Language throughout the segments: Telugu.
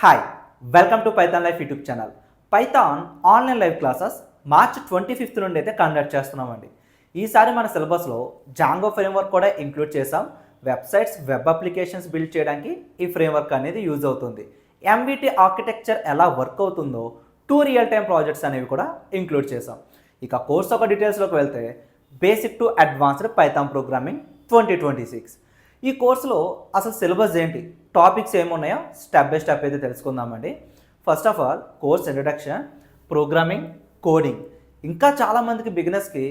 Hi welcome to Python life YouTube channel. Python online live classes March 25 నుండి అయితే కండక్ట్ చేస్తున్నామండి. ఈసారి మన సిలబస్లో జాంగో ఫ్రేమ్వర్క్ కూడా ఇంక్లూడ్ చేసాం. వెబ్సైట్స్, వెబ్ అప్లికేషన్స్ బిల్డ్ చేయడానికి ఈ ఫ్రేమ్వర్క్ అనేది యూజ్ అవుతుంది. ఎంవిటి ఆర్కిటెక్చర్ ఎలా వర్క్ అవుతుందో 2 రియల్ టైమ్ ప్రాజెక్ట్స్ అనేవి కూడా ఇంక్లూడ్ చేసాం. ఇక కోర్స్ ఒక డీటెయిల్స్లోకి వెళ్తే basic to advanced Python programming 2026. ఈ కోర్సులో అసలు సిలబస్ ఏంటి, టాపిక్స్ ఏమున్నాయో స్టెప్ బై స్టెప్ అయితే తెలుసుకుందామండి. First of all course introduction, programming, coding. ఇంకా చాలామందికి బిగినర్స్కి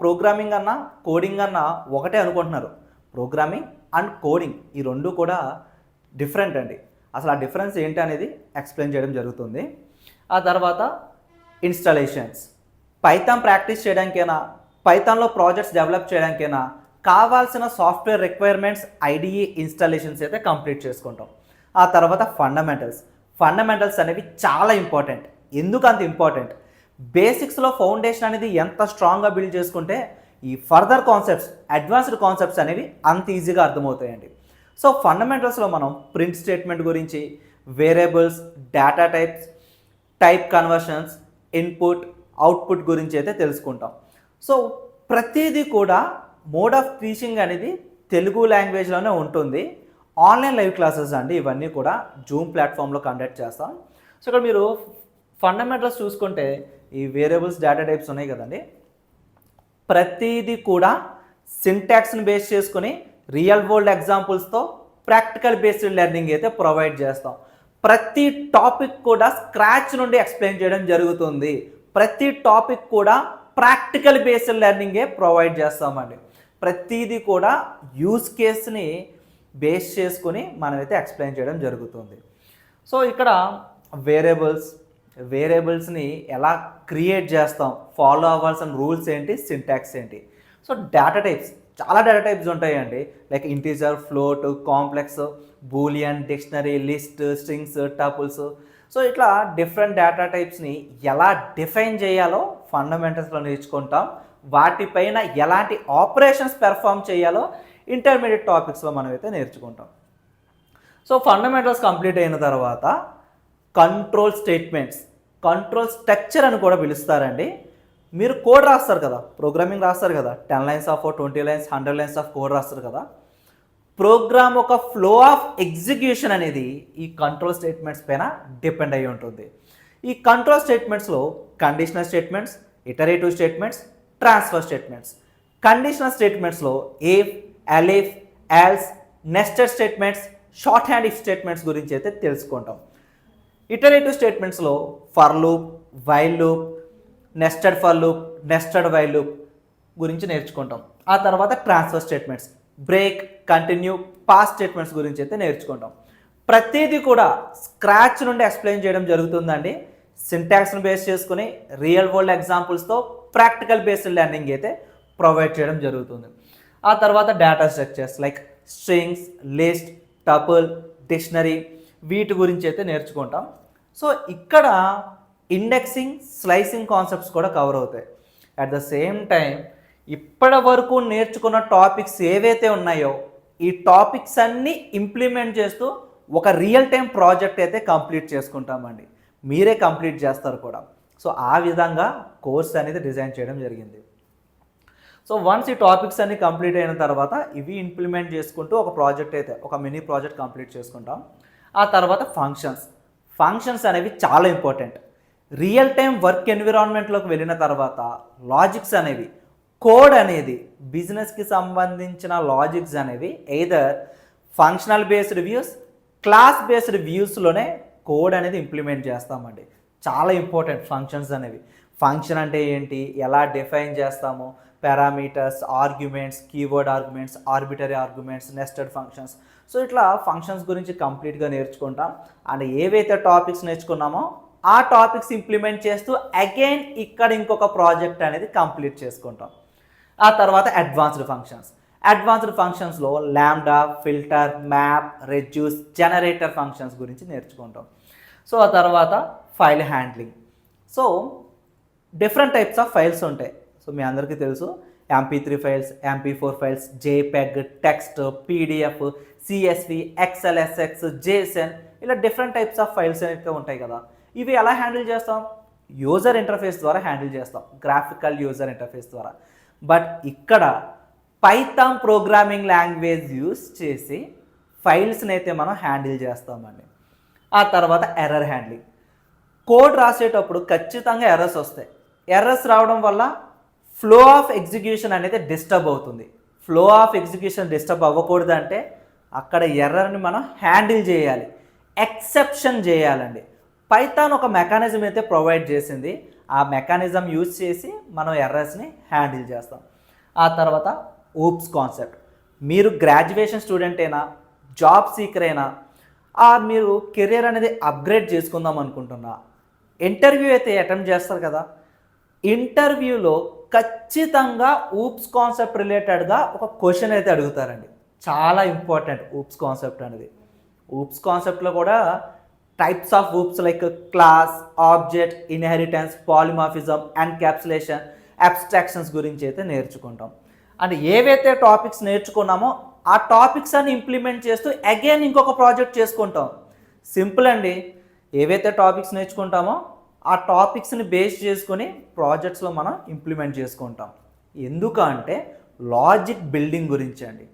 ప్రోగ్రామింగ్ అన్నా కోడింగ్ అన్నా ఒకటే అనుకుంటున్నారు. ప్రోగ్రామింగ్ అండ్ కోడింగ్ ఈ రెండు కూడా డిఫరెంట్ అండి. అసలు ఆ డిఫరెన్స్ ఏంటి అనేది ఎక్స్ప్లెయిన్ చేయడం జరుగుతుంది. ఆ తర్వాత ఇన్స్టాలేషన్స్, పైథాన్ ప్రాక్టీస్ చేయడానికైనా పైథాన్లో ప్రాజెక్ట్స్ డెవలప్ చేయడానికైనా కావాల్సిన సాఫ్ట్వేర్ రిక్వైర్మెంట్స్, ఐడిఈ ఇన్స్టాలేషన్స్ అయితే కంప్లీట్ చేసుకుంటాం. ఆ తర్వాత ఫండమెంటల్స్ అనేవి చాలా ఇంపార్టెంట్. ఎందుకు అంత ఇంపార్టెంట్? బేసిక్స్లో ఫౌండేషన్ అనేది ఎంత స్ట్రాంగ్గా బిల్డ్ చేసుకుంటే ఈ ఫర్దర్ కాన్సెప్ట్స్, అడ్వాన్స్డ్ కాన్సెప్ట్స్ అనేవి అంత ఈజీగా అర్థమవుతాయండి. సో ఫండమెంటల్స్లో మనం ప్రింట్ స్టేట్మెంట్ గురించి, variables, data type conversions, input, output గురించి అయితే తెలుసుకుంటాం. సో ప్రతిదీ కూడా మోడ్ ఆఫ్ టీచింగ్ అనేది తెలుగు లాంగ్వేజ్లోనే ఉంటుంది. ఆన్లైన్ లైవ్ క్లాసెస్ అండి ఇవన్నీ కూడా జూమ్ ప్లాట్ఫామ్లో కండక్ట్ చేస్తాం. సో ఇక్కడ మీరు ఫండమెంటల్స్ చూసుకుంటే ఈ వేరియబుల్స్, డేటా టైప్స్ ఉన్నాయి కదండి, ప్రతిదీ కూడా సింటాక్స్ని బేస్ చేసుకుని రియల్ వరల్డ్ ఎగ్జాంపుల్స్తో ప్రాక్టికల్ బేస్డ్ లెర్నింగ్ అయితే ప్రొవైడ్ చేస్తాం. ప్రతి టాపిక్ కూడా స్క్రాచ్ నుండి ఎక్స్ప్లెయిన్ చేయడం జరుగుతుంది. ప్రతి టాపిక్ కూడా ప్రాక్టికల్ బేస్డ్ లెర్నింగే ప్రొవైడ్ చేస్తామండి. ప్రతిదీ కూడా యూజ్ కేస్ని బేస్ చేసుకుని మనమైతే ఎక్స్ప్లెయిన్ చేయడం జరుగుతుంది. సో ఇక్కడ వేరియబుల్స్ని ఎలా క్రియేట్ చేస్తాం, ఫాలో అవ్వాల్సిన రూల్స్ ఏంటి, సింటాక్స్ ఏంటి. సో డేటా టైప్స్, చాలా డేటా టైప్స్ ఉంటాయండి. Like integer, float, complex, Boolean, dictionary, list, strings, tuples. So ఇట్లా డిఫరెంట్ డేటా టైప్స్ని ఎలా డిఫైన్ చేయాలో ఫండమెంటల్స్లో నేర్చుకుంటాం. వాటిపైన ఎలాంటి ఆపరేషన్స్ పెర్ఫామ్ చేయాలో ఇంటర్మీడియట్ టాపిక్స్లో మనమైతే నేర్చుకుంటాం. సో ఫండమెంటల్స్ కంప్లీట్ అయిన తర్వాత కంట్రోల్ స్ట్రక్చర్ అని కూడా పిలుస్తారండి. మీరు కోడ్ రాస్తారు కదా, ప్రోగ్రామింగ్ రాస్తారు కదా, 10 lines of 20 lines 100 lines of code రాస్తారు కదా. ప్రోగ్రామ్ ఒక ఫ్లో ఆఫ్ ఎగ్జిక్యూషన్ అనేది ఈ కంట్రోల్ స్టేట్మెంట్స్ పైన డిపెండ్ అయి ఉంటుంది. ఈ కంట్రోల్ స్టేట్మెంట్స్లో conditional statements, iterative statements, transfer statements. Conditional స్టేట్మెంట్స్లో if, elif, else, nested statements, shorthand if statements గురించి అయితే తెలుసుకుంటాం. ఇటరేటివ్ స్టేట్మెంట్స్లో for loop, while loop, nested for loop, nested while loop గురించి నేర్చుకుంటాం. ఆ తర్వాత transfer statements, break, continue, pass statements గురించి అయితే నేర్చుకుంటాం. ప్రతిదీ కూడా స్క్రాచ్ నుండి ఎక్స్ప్లెయిన్ చేయడం జరుగుతుందండి. సింటాక్స్ని బేస్ చేసుకుని రియల్ వరల్డ్ ఎగ్జాంపుల్స్తో ప్రాక్టికల్ బేస్డ్ లెర్నింగ్ అయితే ప్రొవైడ్ చేయడం జరుగుతుంది. ఆ తర్వాత data structures like strings, list, tuple, dictionary వీటి గురించి అయితే నేర్చుకుంటాం. సో ఇక్కడ ఇండెక్సింగ్, స్లైసింగ్ కాన్సెప్ట్స్ కూడా కవర్ అవుతాయి. అట్ ద సేమ్ టైం ఇప్పటి వరకు నేర్చుకున్న టాపిక్స్ ఏవైతే ఉన్నాయో ఈ టాపిక్స్ అన్నీ ఇంప్లిమెంట్ చేస్తూ ఒక రియల్ టైం ప్రాజెక్ట్ అయితే కంప్లీట్ చేసుకుంటామండి. మీరే కంప్లీట్ చేస్తారు కూడా. సో ఆ విధంగా కోర్స్ అనేది డిజైన్ చేయడం జరిగింది. సో వన్స్ ఈ టాపిక్స్ అన్ని కంప్లీట్ అయిన తర్వాత ఇవి ఇంప్లిమెంట్ చేసుకుంటూ ఒక ప్రాజెక్ట్ అయితే, ఒక మినీ ప్రాజెక్ట్ కంప్లీట్ చేసుకుంటాం. ఆ తర్వాత ఫంక్షన్స్ అనేవి చాలా ఇంపార్టెంట్. రియల్ టైం వర్క్ ఎన్విరాన్మెంట్లోకి వెళ్ళిన తర్వాత లాజిక్స్ అనేవి, కోడ్ అనేది, బిజినెస్కి సంబంధించిన లాజిక్స్ అనేవి either functional based views, class based వ్యూస్లోనే కోడ్ అనేది ఇంప్లిమెంట్ చేస్తామండి. చాలా ఇంపార్టెంట్ ఫంక్షన్స్ అనేవి. ఫంక్షన్ అంటే ఏంటి, ఎలా డిఫైన్ చేస్తాము, parameters, arguments, keyword arguments, arbitrary arguments, nested functions. So ఇట్లా ఫంక్షన్స్ గురించి కంప్లీట్గా నేర్చుకుంటాం. అండ్ ఏవైతే టాపిక్స్ నేర్చుకున్నామో ఆ టాపిక్స్ ఇంప్లిమెంట్ చేస్తూ అగైన్ ఇక్కడ ఇంకొక ప్రాజెక్ట్ అనేది కంప్లీట్ చేసుకుంటాం. ఆ తర్వాత అడ్వాన్స్డ్ ఫంక్షన్స్లో ల్యాండా, filter, map, reduce, generator functions గురించి నేర్చుకుంటాం. సో ఆ తర్వాత file handling. So different types of files ఉంటాయి. సో మీ అందరికీ తెలుసు, MP3 files, MP4 files, JPEG, text, PDF, CSV, XLSX, JSON ఇలా డిఫరెంట్ టైప్స్ ఆఫ్ ఫైల్స్ అయితే ఉంటాయి కదా. ఇవి ఎలా హ్యాండిల్ చేస్తాం? యూజర్ ఇంటర్ఫేస్ ద్వారా హ్యాండిల్ చేస్తాం, గ్రాఫికల్ యూజర్ ఇంటర్ఫేస్ ద్వారా. బట్ ఇక్కడ పైథాన్ ప్రోగ్రామింగ్ లాంగ్వేజ్ యూస్ చేసి ఫైల్స్ని అయితే మనం హ్యాండిల్ చేస్తామండి. ఆ తర్వాత ఎర్రర్ హ్యాండ్లింగ్. కోడ్ రాసేటప్పుడు ఖచ్చితంగా ఎర్రర్స్ వస్తాయి. ఎర్రర్స్ రావడం వల్ల ఫ్లో ఆఫ్ ఎగ్జిక్యూషన్ అనేది డిస్టర్బ్ అవుతుంది. ఫ్లో ఆఫ్ ఎగ్జిక్యూషన్ డిస్టర్బ్ అవ్వకూడదు అంటే అక్కడ ఎర్రర్ని మనం హ్యాండిల్ చేయాలి, ఎక్సెప్షన్ చేయాలండి. పైథాన్ ఒక మెకానిజం అయితే ప్రొవైడ్ చేసింది, ఆ మెకానిజం యూజ్ చేసి మనం ఎర్రర్స్ని హ్యాండిల్ చేస్తాం. ఆ తర్వాత ఊప్స్ కాన్సెప్ట్. మీరు గ్రాడ్యుయేషన్ స్టూడెంట్ అయినా, జాబ్ సీకర్ అయినా, మీరు కెరీర్ అనేది అప్గ్రేడ్ చేసుకుందాం అనుకుంటున్నా, ఇంటర్వ్యూ అయితే అటెంప్ట్ చేస్తారు కదా, ఇంటర్వ్యూలో ఖచ్చితంగా ఊప్స్ కాన్సెప్ట్ రిలేటెడ్గా ఒక క్వశ్చన్ అయితే అడుగుతారండి. చాలా ఇంపార్టెంట్ ఊప్స్ కాన్సెప్ట్ అనేది. ఊప్స్ కాన్సెప్ట్లో కూడా types of oops like class, object, inheritance, polymorphism, encapsulation, abstractions గురించి అయితే నేర్చుకుంటాం. అండ్ ఏవైతే టాపిక్స్ నేర్చుకున్నామో ఆ టాపిక్స్ అన్ని ఇంప్లిమెంట్ చేస్తూ అగైన్ ఇంకొక ప్రాజెక్ట్ చేసుకుంటాం. సింపుల్ అండి. ఏవైతే టాపిక్స్ నేర్చుకుంటామో ఆ టాపిక్స్ని బేస్ చేసుకొని ప్రాజెక్ట్స్లో మనం ఇంప్లిమెంట్ చేసుకుంటాం. ఎందుకంటే లాజిక్ బిల్డింగ్ గురించి అండి.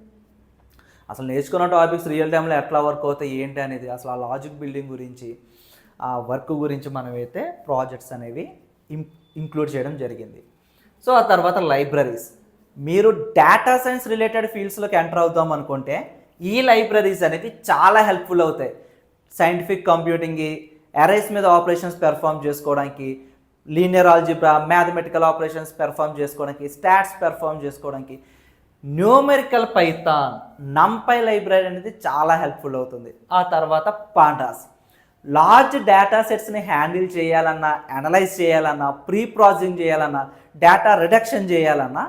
అసలు నేర్చుకున్న టాపిక్స్ రియల్ టైంలో ఎట్లా వర్క్ అవుతాయి ఏంటి అనేది, అసలు ఆ లాజిక్ బిల్డింగ్ గురించి, ఆ వర్క్ గురించి మనమైతే ప్రాజెక్ట్స్ అనేవి ఇంక్లూడ్ చేయడం జరిగింది. సో ఆ తర్వాత లైబ్రరీస్. మీరు డేటా సైన్స్ రిలేటెడ్ ఫీల్డ్స్లోకి ఎంటర్ అవుతాం అనుకుంటే ఈ లైబ్రరీస్ అనేవి చాలా హెల్ప్ఫుల్ అవుతాయి. సైంటిఫిక్ కంప్యూటింగ్కి, అరేస్ మీద ఆపరేషన్స్ పెర్ఫామ్ చేసుకోవడానికి, linear algebra, mathematical operations perform చేసుకోవడానికి, స్టాట్స్ పెర్ఫామ్ చేసుకోవడానికి, న్యూమెరికల్ పైథాన్, నంపై లైబ్రరీ అనేది చాలా హెల్ప్ఫుల్ అవుతుంది. ఆ తర్వాత పాండాస్. లార్జ్ డేటా సెట్స్ని హ్యాండిల్ చేయాలన్నా, అనలైజ్ చేయాలన్నా, ప్రీ ప్రాసెసింగ్ చేయాలన్నా, డేటా రిడక్షన్ చేయాలన్నా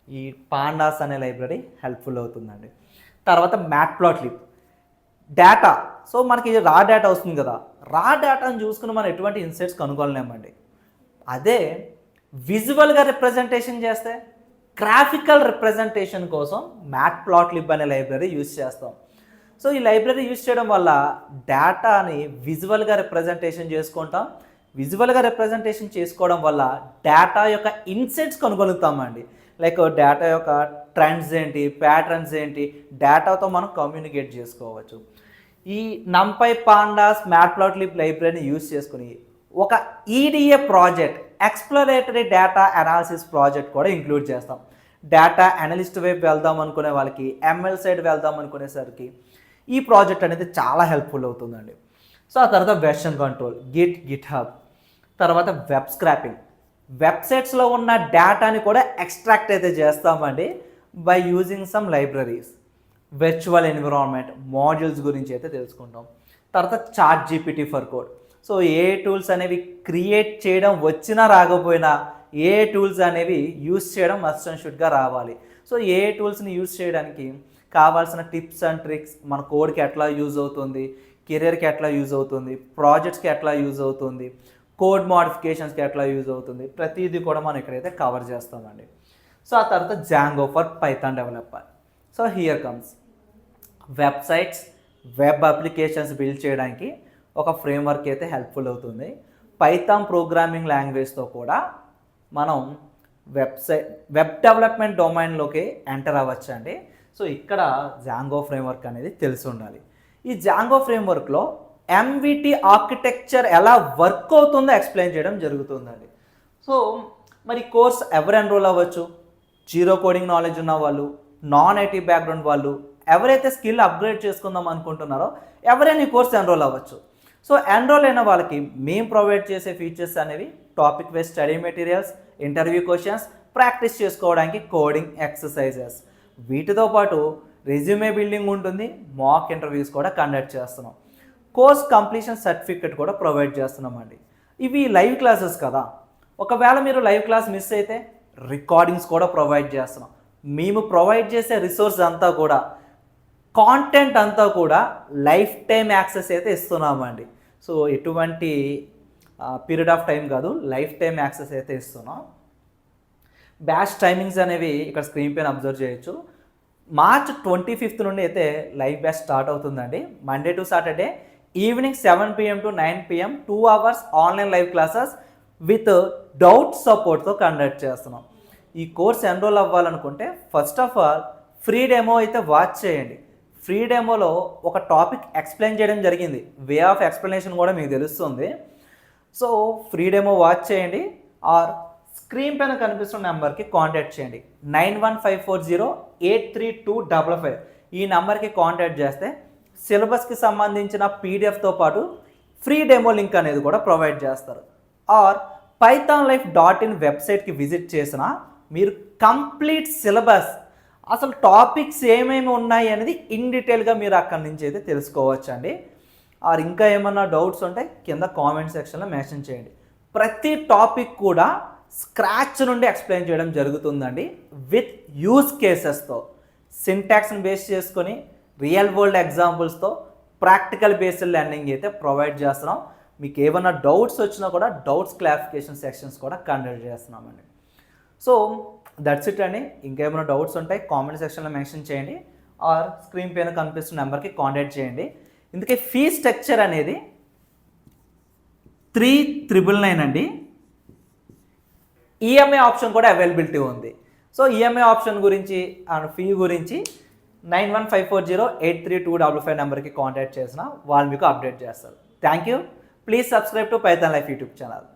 ఈ పాండాస్ అనే లైబ్రరీ హెల్ప్ఫుల్ అవుతుందండి. తర్వాత మ్యాట్ప్లాట్లిబ్. డేటా, సో మనకి రా డేటా వస్తుంది కదా, రా డేటాను చూసుకుని మనం ఎటువంటి ఇన్సైట్స్ కనుగొనలేమండి. అదే విజువల్గా రిప్రజెంటేషన్ చేస్తే, గ్రాఫికల్ రిప్రజెంటేషన్ కోసం మ్యాట్ప్లాట్లిబ్ అనే లైబ్రరీ యూజ్ చేస్తాం. సో ఈ లైబ్రరీ యూజ్ చేయడం వల్ల డేటాని విజువల్గా రిప్రజెంటేషన్ చేసుకుంటాం. విజువల్గా రిప్రజెంటేషన్ చేసుకోవడం వల్ల డేటా యొక్క ఇన్సైట్స్ కనుగొలుగుతామండి. లైక్ డేటా యొక్క ట్రెండ్స్ ఏంటి, ప్యాటర్న్స్ ఏంటి, డేటాతో మనం కమ్యూనికేట్ చేసుకోవచ్చు. ఈ నంపై, పాండాస్, మ్యాట్ప్లాట్లిబ్ లైబ్రరీని యూజ్ చేసుకుని ఒక EDA project, exploratory data analysis project కూడా ఇంక్లూడ్ చేస్తాం. డేటా అనలిస్ట్ వైపు వెళ్దాం అనుకునే వాళ్ళకి, ఎంఎల్ సైడ్ వెళ్దాం అనుకునేసరికి ఈ ప్రాజెక్ట్ అనేది చాలా హెల్ప్ఫుల్ అవుతుందండి. సో ఆ తర్వాత వెర్షన్ కంట్రోల్, గిట్ హబ్. తర్వాత వెబ్ స్క్రాపింగ్. వెబ్సైట్స్లో ఉన్న డేటాని కూడా ఎక్స్ట్రాక్ట్ అయితే చేస్తామండి by using some libraries. Virtual environment, modules గురించి అయితే తెలుసుకుంటాం. తర్వాత ChatGPT for code. So ఏ టూల్స్ అనేవి క్రియేట్ చేయడం వచ్చినా రాకపోయినా ఏ టూల్స్ అనేవి యూస్ చేయడం మస్ట్ అండ్ షుడ్గా రావాలి. సో ఏ టూల్స్ని యూస్ చేయడానికి కావాల్సిన టిప్స్ అండ్ ట్రిక్స్, మన కోడ్కి ఎట్లా యూజ్ అవుతుంది, కెరియర్కి ఎట్లా యూజ్ అవుతుంది, ప్రాజెక్ట్స్కి ఎట్లా యూజ్ అవుతుంది, కోడ్ మోడిఫికేషన్స్కి ఎట్లా యూజ్ అవుతుంది, ప్రతిదీ కూడా మనం ఇక్కడైతే కవర్ చేస్తామండి. సో ఆ తర్వాత Django for Python developer. So here comes websites, web applications build చేయడానికి ఒక ఫ్రేమ్వర్క్ అయితే హెల్ప్ఫుల్ అవుతుంది. పైథాన్ ప్రోగ్రామింగ్ లాంగ్వేజ్తో కూడా మనం వెబ్ డెవలప్మెంట్ డొమైన్లోకి ఎంటర్ అవ్వచ్చు అండి. సో ఇక్కడ జాంగో ఫ్రేమ్వర్క్ అనేది తెలిసి ఉండాలి. ఈ జాంగో ఫ్రేమ్వర్క్లో ఎంవిటి ఆర్కిటెక్చర్ ఎలా వర్క్ అవుతుందో ఎక్స్ప్లెయిన్ చేయడం జరుగుతుందండి. సో మరి కోర్స్ ఎవరు ఎన్రోల్ అవ్వచ్చు? జీరో కోడింగ్ నాలెడ్జ్ ఉన్న వాళ్ళు, నాన్ ఐటీ బ్యాక్గ్రౌండ్ వాళ్ళు, ఎవరైతే స్కిల్ అప్గ్రేడ్ చేసుకుందాం అనుకుంటున్నారో ఎవరైనా ఈ కోర్స్ ఎన్రోల్ అవ్వచ్చు. సో ఎన్రోల్ అయిన వాళ్ళకి మేము ప్రొవైడ్ చేసే ఫీచర్స్ అనేవి topic wise study materials, interview questions, practice చేసుకోవడానికి కోడింగ్ ఎక్సర్సైజెస్, వీటితో పాటు రెజ్యూమే బిల్డింగ్ ఉంటుంది, మాక్ ఇంటర్వ్యూస్ కూడా కండక్ట్ చేస్తున్నాం. కోర్స్ కంప్లీషన్ సర్టిఫికెట్ కూడా ప్రొవైడ్ చేస్తున్నామండి. ఇవి లైవ్ క్లాసెస్ కదా, ఒకవేళ మీరు లైవ్ క్లాస్ మిస్ అయితే రికార్డింగ్స్ కూడా ప్రొవైడ్ చేస్తున్నాం. మేము ప్రొవైడ్ చేసే రిసోర్స్ అంతా కూడా, కాంటెంట్ అంతా కూడా లైఫ్ టైం యాక్సెస్ అయితే ఇస్తున్నామండి. సో ఎటువంటి పీరియడ్ ఆఫ్ టైం కాదు, లైఫ్ టైం యాక్సెస్ అయితే ఇస్తున్నాం. బ్యాచ్ టైమింగ్స్ అనేవి ఇక్కడ స్క్రీన్ పైన అబ్జర్వ్ చేయొచ్చు. March 25th నుండి అయితే లైవ్ బ్యాచ్ స్టార్ట్ అవుతుందండి. Monday to Saturday evening 7 PM to 9 PM 2 hours online live classes with doubt సపోర్ట్తో కండక్ట్ చేస్తున్నాం. ఈ కోర్స్ ఎన్రోల్ అవ్వాలనుకుంటే first of all free demo అయితే వాచ్ చేయండి. ఫ్రీ డెమోలో ఒక టాపిక్ ఎక్స్ప్లెయిన్ చేయడం జరిగింది, వే ఆఫ్ ఎక్స్ప్లెనేషన్ కూడా మీకు తెలుస్తుంది. సో ఫ్రీ డెమో వాచ్ చేయండి ఆర్ స్క్రీన్ పైన కనిపిస్తున్న నెంబర్కి కాంటాక్ట్ చేయండి. 9154083255 ఈ నెంబర్కి కాంటాక్ట్ చేస్తే సిలబస్కి సంబంధించిన పీడిఎఫ్తో పాటు ఫ్రీ డెమో లింక్ అనేది కూడా ప్రొవైడ్ చేస్తారు. ఆర్ pythonlife.in వెబ్సైట్కి విజిట్ చేసిన మీరు కంప్లీట్ సిలబస్, అసలు టాపిక్స్ ఏమేమి ఉన్నాయి అనేది ఇన్ డీటెయిల్గా మీరు అక్కడి నుంచి అయితే తెలుసుకోవచ్చు అండి. ఆర్ ఇంకా ఏమన్నా డౌట్స్ ఉంటే కింద కామెంట్ సెక్షన్లో మెన్షన్ చేయండి. ప్రతి టాపిక్ కూడా స్క్రాచ్ నుండి ఎక్స్ప్లెయిన్ చేయడం జరుగుతుందండి విత్ యూజ్ కేసెస్తో, సింటాక్స్ని బేస్ చేసుకొని రియల్ వరల్డ్ ఎగ్జాంపుల్స్తో ప్రాక్టికల్ బేస్డ్ లెర్నింగ్ అయితే ప్రొవైడ్ చేస్తున్నాం. మీకు ఏమైనా డౌట్స్ వచ్చినా కూడా డౌట్స్ క్లారిఫికేషన్ సెక్షన్స్ కూడా కండక్ట్ చేస్తున్నామండి. సో దట్స్ ఇట్ అండి. ఇంకేమైనా డౌట్స్ ఉంటాయి కామెంట్ సెక్షన్లో మెన్షన్ చేయండి ఆర్ స్క్రీన్ పైన కనిపిస్తున్న నెంబర్కి కాంటాక్ట్ చేయండి. ఇందుకే ఫీ స్ట్రక్చర్ అనేది 3,999 అండి. ఈఎంఐ ఆప్షన్ కూడా అవైలబిలిటీ ఉంది. సో ఈఎంఐ ఆప్షన్ గురించి అండ్ ఫీ గురించి 9154083255 నెంబర్కి కాంటాక్ట్ చేసిన వాళ్ళు మీకు అప్డేట్ చేస్తారు. Thank you. Please subscribe to Python life YouTube channel.